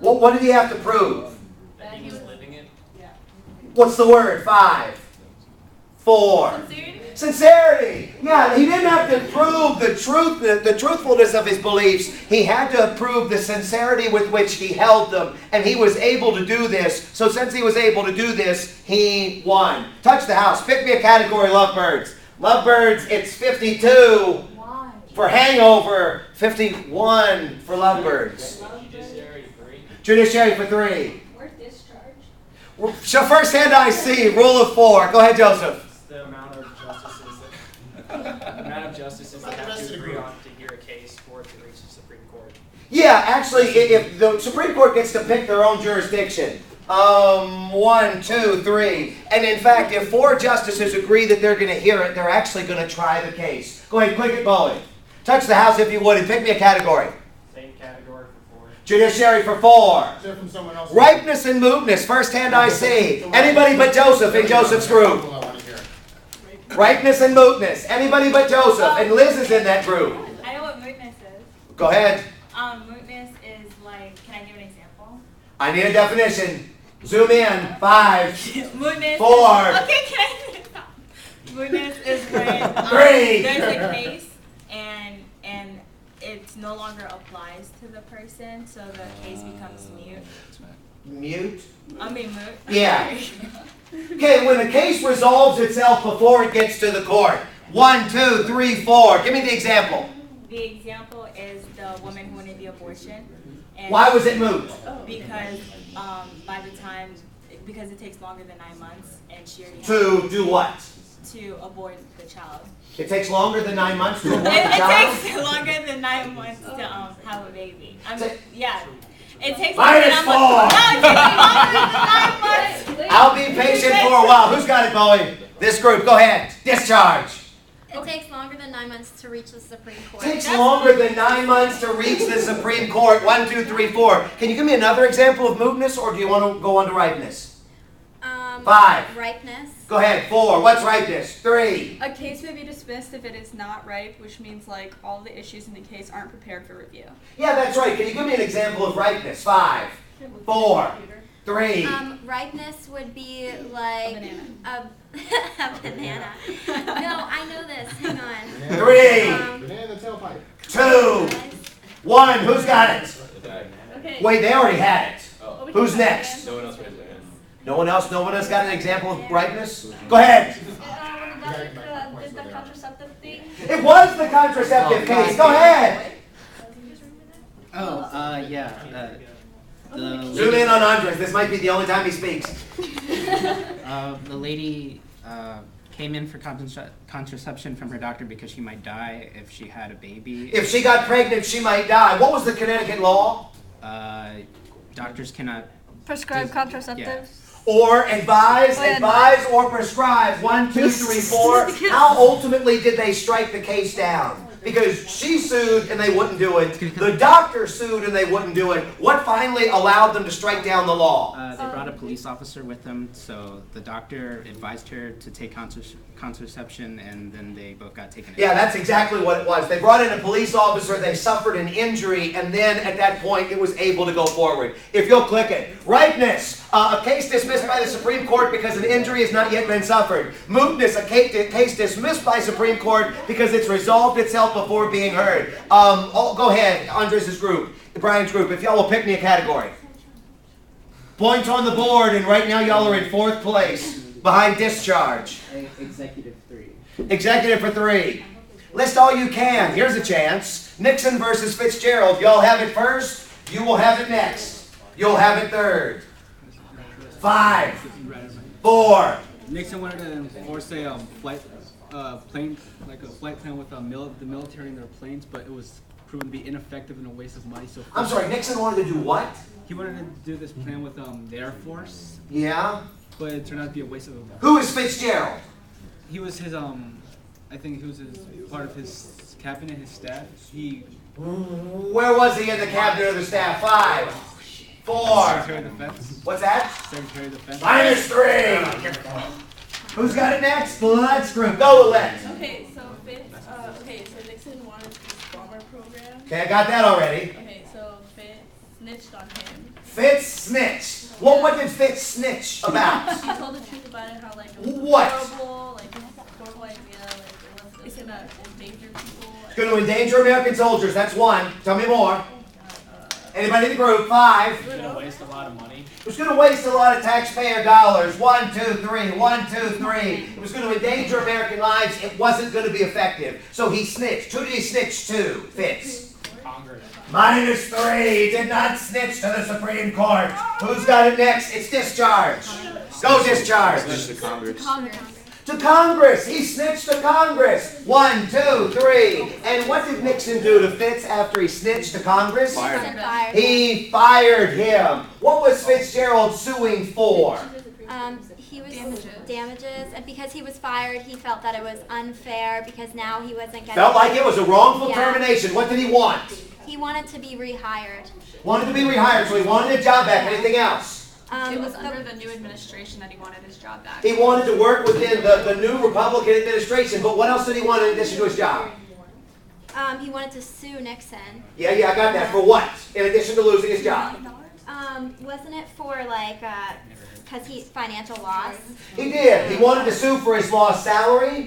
What did he have to prove? That he was living it. What's the word? 5, 4. Sincerity. Yeah, he didn't have to prove the truthfulness of his beliefs. He had to prove the sincerity with which he held them. And he was able to do this. So since he was able to do this, he won. Touch the house. Pick me a category, lovebirds. Lovebirds, it's 52 for hangover, 51 for lovebirds. Judiciary for 3. Or discharge. So first hand I see, rule of 4. Go ahead, Joseph. It's the amount of justices that have to agree on to hear a case for it to reach the Supreme Court. Yeah, actually, if the Supreme Court gets to pick their own jurisdiction, 1, 2, 3, and in fact, if 4 justices agree that they're going to hear it, they're actually going to try the case. Go ahead, click it, Bowie. Touch the house if you would, and pick me a category. Same category for 4. Judiciary for 4. Hear from someone else. Ripeness and mootness, first hand I see. Anybody but Joseph in Joseph's group. Ripeness and mootness, anybody but Joseph, and Liz is in that group. I know what mootness is. Go ahead. Mootness is like, can I give an example? I need a definition. Zoom in. 5, Mootness. 4. Okay, can I stop? Mootness is when 3. there's a case and it no longer applies to the person, so the case becomes mute. Mute? Moot. Yeah. Okay, when a case resolves itself before it gets to the court. 1, 2, 3, 4. Give me the example. The example is the woman who wanted the abortion. And Why was it moot? Because by the time, because it takes longer than 9 months, and she already To do what? to abort the child. It takes longer than 9 months to abort the It child? takes longer than 9 months to have a baby. Yeah. It takes Minus longer than 9 months. 4. No, it takes longer than 9 months. I'll be patient for a while. Who's got it, Bowie? This group. Go ahead. Discharge. It takes longer than 9 months to reach the Supreme Court. Takes longer than 9 months to reach the Supreme Court. 1, 2, 3, 4. Can you give me another example of mootness, or do you want to go on to ripeness? 5. Ripeness. Go ahead. 4. What's ripeness? 3. A case may be dismissed if it is not ripe, which means like all the issues in the case aren't prepared for review. Yeah, that's right. Can you give me an example of ripeness? 5, 4, 3. Ripeness would be like A a banana. No, I know this. Hang on. 3, Banana in the tailpipe. 2, 1. Who's got it? Okay. Wait, they already had it. Who's next? No one else raised their hand. No one else? No one else got an example of ripeness? Go ahead. Did the contraceptive thing? It was the contraceptive case. Go ahead. Zoom in on Andres. This might be the only time he speaks. The lady came in for contraception from her doctor because she might die if she had a baby. If she got pregnant, she might die. What was the Connecticut law? Doctors cannot Prescribe contraceptives. Or advise, Oh, yeah, advise or prescribe. 1, 2, 3, 4. How ultimately did they strike the case down? Because she sued and they wouldn't do it. The doctor sued and they wouldn't do it. What finally allowed them to strike down the law? They brought a police officer with them, so the doctor advised her to take contraception, and then they both got taken. Yeah, that's exactly what it was. They brought in a police officer, they suffered an injury, and then at that point it was able to go forward. If you'll click it. Ripeness, a case dismissed by the Supreme Court because an injury has not yet been suffered. Mootness, a case dismissed by Supreme Court because it's resolved itself before being heard. Go ahead, Andres' group, Brian's group, if y'all will pick me a category. Points on the board, and right now y'all are in 4th place behind discharge. Executive 3. Executive for 3. List all you can. Here's a chance. Nixon versus Fitzgerald. Y'all have it first. You will have it next. You'll have it third. 5, 4. Nixon wanted to enforce a flight plane, like a flight plan with the military in their planes, but it was proven to be ineffective and a waste of money. So I'm sorry, Nixon wanted to do what? he wanted to do this plan with the Air Force, Yeah. but it turned out to be a waste of. Who is Fitzgerald? He was his I think he was his part of his cabinet, his staff. Where was he in the cabinet of the staff? 5, 4. Secretary of Defense. What's that? Secretary of Defense. Minus 3. Who's got it next? Let's group. Go, Let's. Okay, so so Nixon wanted this bomber program. Okay, I got that already. Okay, so Fitz snitched on him. Fitz snitched. Well, what did Fitz snitch about? He told the truth about it, how like it was What? horrible idea, like it's gonna endanger people. It's going to endanger American soldiers. That's one. Tell me more. Anybody in the group? 5. It's gonna waste a lot of money. It was going to waste a lot of taxpayer dollars. 1, 2, 3. 1, 2, 3. It was going to endanger American lives. It wasn't going to be effective. So he snitched. Who did he snitch to? Fitz. Congress. -3. Did not snitch to the Supreme Court. Who's got it next? It's discharge. Go discharge. to Congress. To Congress. He snitched to Congress. 1, 2, 3. And what did Nixon do to Fitz after he snitched to Congress? He fired him. What was Fitzgerald suing for? He was damages, and because he was fired, he felt that it was unfair because now he wasn't getting. Felt like it was a wrongful Yeah. termination. What did he want? He wanted to be rehired. Wanted to be rehired, so he wanted a job back. Anything else? It was under the new administration that he wanted his job back. He wanted to work within the new Republican administration, but what else did he want in addition to his job? He wanted to sue Nixon. Yeah, I got that. For what? In addition to losing his job? Wasn't it for like, because he financial loss? He did. He wanted to sue for his lost salary.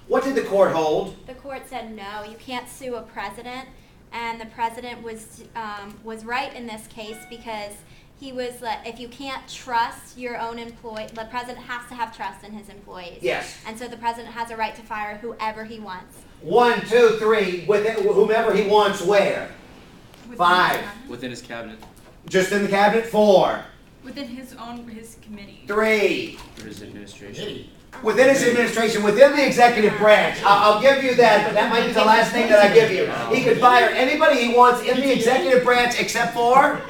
What did the court hold? The court said no, you can't sue a president, and the president was right in this case because he was like, if you can't trust your own employee, the president has to have trust in his employees. Yes. And so the president has a right to fire whoever he wants. 1, 2, 3. With whomever he wants. Where? 5. Within his cabinet. Just in the cabinet. 4. Within his committee. 3. For his administration. Within his administration, within the executive branch. I'll give you that, but that might be the last thing that I give you. He could fire anybody he wants in the executive branch except for?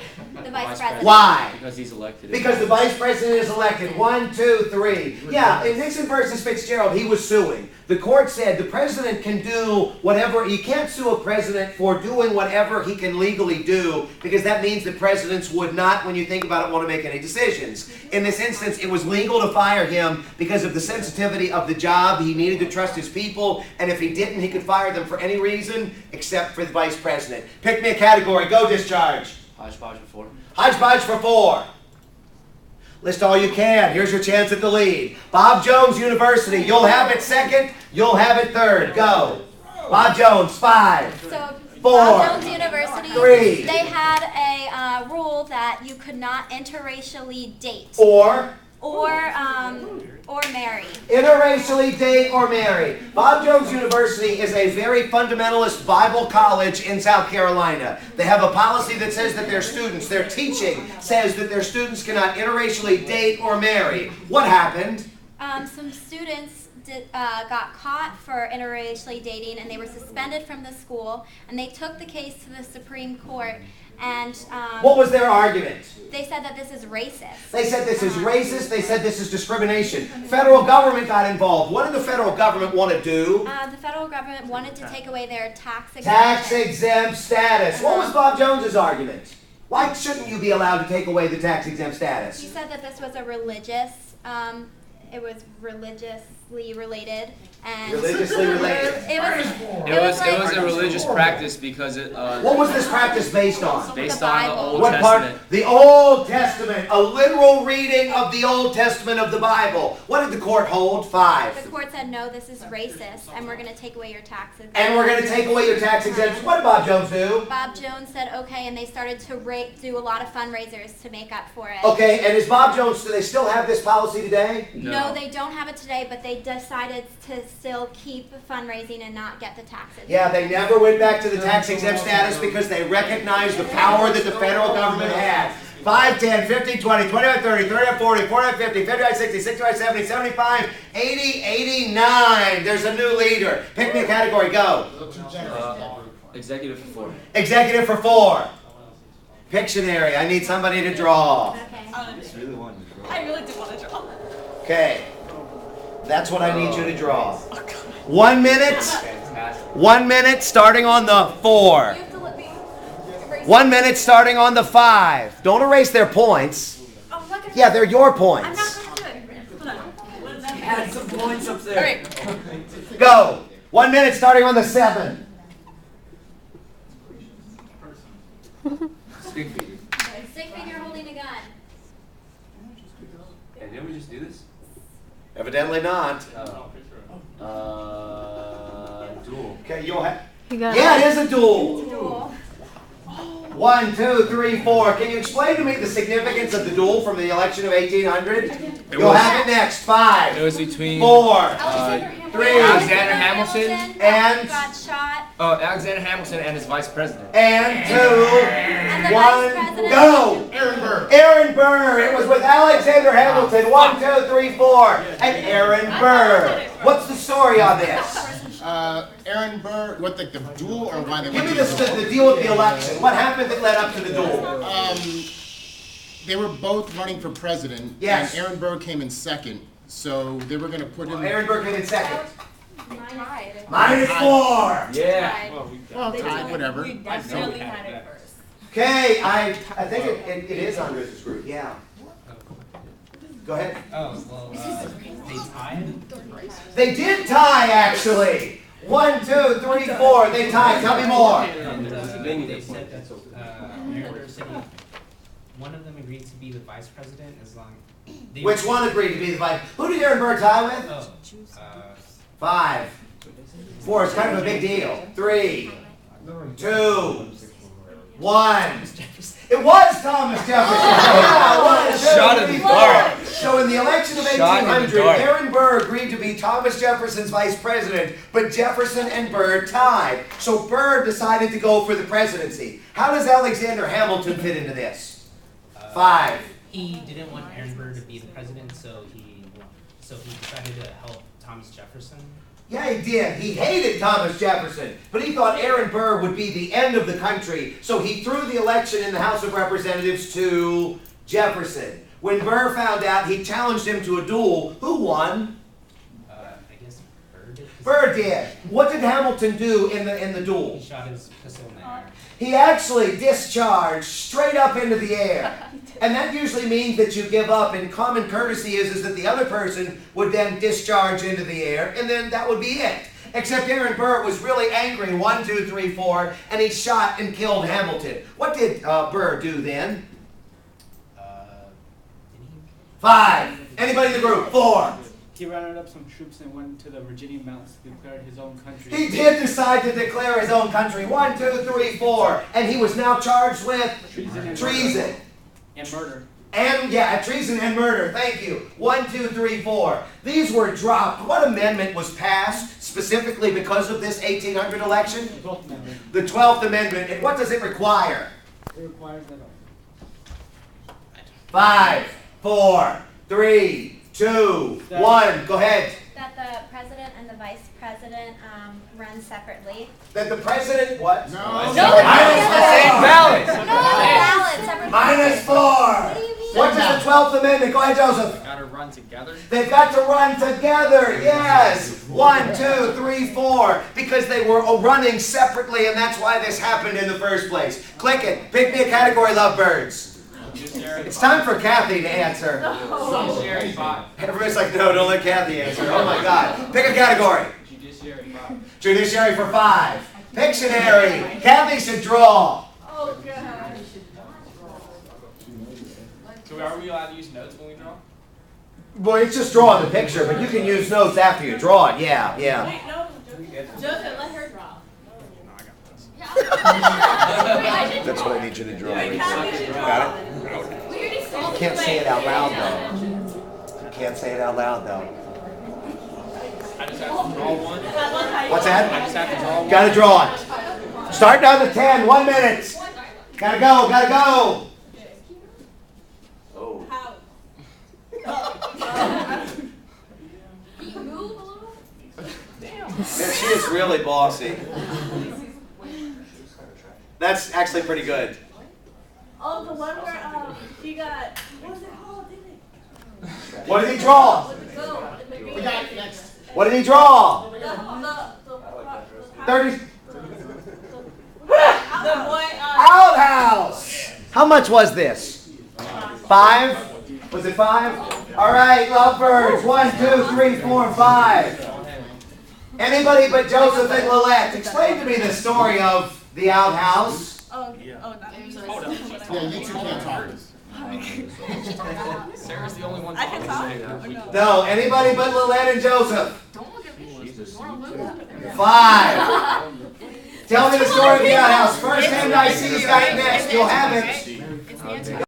The vice president. Why? Because he's elected. Because the vice president is elected. 1, 2, 3. Yeah, in Nixon versus Fitzgerald, he was suing. The court said the president can do whatever. You can't sue a president for doing whatever he can legally do because that means the presidents would not, when you think about it, want to make any decisions. In this instance, it was legal to fire him because of the sensitivity of the job. He needed to trust his people, and if he didn't, he could fire them for any reason except for the vice president. Pick me a category. Go discharge. Hodgepodge for 4. Hodgepodge for 4. List all you can. Here's your chance at the lead. Bob Jones University. You'll have it second. You'll have it third. Go. Bob Jones, 5. So 4. Bob Jones University, 3. they had a rule that you could not interracially date Or marry. interracially date or marry. Bob Jones University is a very fundamentalist Bible college in South Carolina. They have a policy that says that their students, their teaching says that their students cannot interracially date or marry. What happened? Some students got caught for interracially dating, and they were suspended from the school, and they took the case to the Supreme Court. And What was their argument? they said that this is racist. They said this is racist. They said this is discrimination. Federal government got involved. What did the federal government want to do? The federal government wanted to take away their tax exemption. Tax exempt status. What was Bob Jones's argument? Why shouldn't you be allowed to take away the tax exempt He status? said that this was a religious, it was religiously related, and Religiously related. It was It was a religious practice because it What was this practice based on? based The on the Bible. Old What Testament. part? The Old Testament. A literal reading of the Old Testament of the Bible. What did the court hold? 5. the court said no, this is racist, and we're going to take away your taxes. And we're going to take away your tax exemption. What did Bob Jones do? Bob Jones said okay, and they started to do a lot of fundraisers to make up for it. Okay, and is Bob Jones, do they still have this policy today? No, they don't have it today, but they decided to still keep fundraising and not get the taxes. Yeah, they never went back to the tax exempt status because they recognized the power that the federal government had. 5, 10, 15, 20, 25, 30, 35, 40, 45, 50, 55, 60, 65, 70, 75, 80, 89. There's a new leader. Pick me a category. Go. Executive for 4. Executive for 4. Pictionary. I need somebody to draw. Okay. I really do want to draw. Okay. That's what I need you to draw. 1 minute. 1 minute starting on the 4. 1 minute starting on the 5. Don't erase their points. Oh, look at Yeah, they're your I'm points. not going to do it. Hold on. Add some points up there. Alright. Go. 1 minute starting on the 7. Stick figure. Stick figure holding a gun. Hey, didn't we just do this? Evidently not. Duel. Okay, you'll have. got Yeah, it is a duel. Duel. 1, 2, 3, 4. Can you explain to me the significance of the duel from the election of 1800? You'll have it next. 5. It was between 4. Alexander Hamilton. 3. Alexander Hamilton and- got shot. Oh, Alexander Hamilton and his vice president. And 2. And the vice 1. president. Go. Aaron Burr. Aaron Burr. It was with Alexander Hamilton. 1, 2, 3, 4. And Aaron Burr. What's the story on this? Aaron Burr, what the duel or why they Give went me to the deal with the election. What happened that led up to the duel? They were both running for president. Yes. And Aaron Burr came in second, so they were going to put him. Aaron Burr came in second. Tied. -4. Yeah. Well, tied, whatever. We definitely had it first. Okay, I think it is Andres' group. Yeah. Go ahead. Oh, well, they tied? They did tie, actually. 1, 2, 3, 4. They tied. Tell me more. They said that Aaron Burr said one of them agreed to be the vice president as long. Which one agreed to be the vice? Who did Aaron Burr tie with? Oh, 5. 4 is kind of a big deal. 3, 2, 1. It was Thomas Jefferson. Yeah, 1, 2, Shot in 3, the 4. dark. So in the election of Shot in the 1800, dark. Aaron Burr agreed to be Thomas Jefferson's vice president, but Jefferson and Burr tied. So Burr decided to go for the presidency. How does Alexander Hamilton fit into this? 5. he didn't want Aaron Burr to be the president, so he decided to help Thomas Jefferson. Yeah, he did. He hated Thomas Jefferson, but he thought Aaron Burr would be the end of the country, so he threw the election in the House of Representatives to Jefferson. When Burr found out, he challenged him to a duel. Who won? I guess Burr did. Burr did. What did Hamilton do in the duel? He shot his pistol in the air. He actually discharged straight up into the air. And that usually means that you give up, and common courtesy is that the other person would then discharge into the air, and then that would be it. Except Aaron Burr was really angry, 1, 2, 3, 4, and he shot and killed Hamilton. What did Burr do then? 5. Anybody in the group? 4. He rounded up some troops and went to the Virginia Mountains to declare his own country. He did decide to declare his own country. 1, 2, 3, 4. And he was now charged with treason. And murder. And, yeah, treason and murder. Thank you. 1, 2, 3, 4. These were dropped. What amendment was passed specifically because of this 1800 election? The 12th Amendment. The 12th Amendment. And what does it require? It requires that 5, 4, 3, 2, 1. Go ahead. That the president and the vice president run separately. That the president, what? No. No, Same ballot. No, ballot separate. -4. What do you mean? What does the 12th Amendment? Go ahead, Joseph. Gotta run together. They've got to run together, yes. 1, 2, 3, 4. Because they were running separately, and that's why this happened in the first place. Click it. Pick me a category, lovebirds. It's time for Kathy to answer. Judiciary 5. Everybody's like, no, don't let Kathy answer. Oh my God. Pick a category. Judiciary 5. Judiciary for 5. Pictionary. Kathy should draw. Oh, God. So are we allowed to use notes when we draw? Well, it's just drawing the picture, but you can use notes after you draw it. Yeah, yeah. Wait, no. Joseph, let her draw. That's what I need you to draw. Wait, Kathy should draw. Got it? We already saw You can't say it out loud, though. You can't say it out loud, though. I just have to draw one. What's I that? just have to draw one. Gotta draw it. Starting on the 10, 1 minute. Gotta go, gotta go. Oh. How? Man, she is really bossy. That's actually pretty good. Oh, the one where he got, what was it called? Didn't it? What did he draw? We got next. What did he draw? 30. The one, Outhouse. How much was this? 5? Was it 5? All right, lovebirds. 1, 2, 3, 4, 5. Anybody but Joseph and Lillette. Explain to me the story of the outhouse. oh, that was Yeah, you two can't talk. Sarah's the only one. I can talk. No, anybody but Lilette and Joseph. Don't look at me. You wanna lose? 5. Tell me the story of the outhouse. First hand I see is got next. You'll have it. It's answered.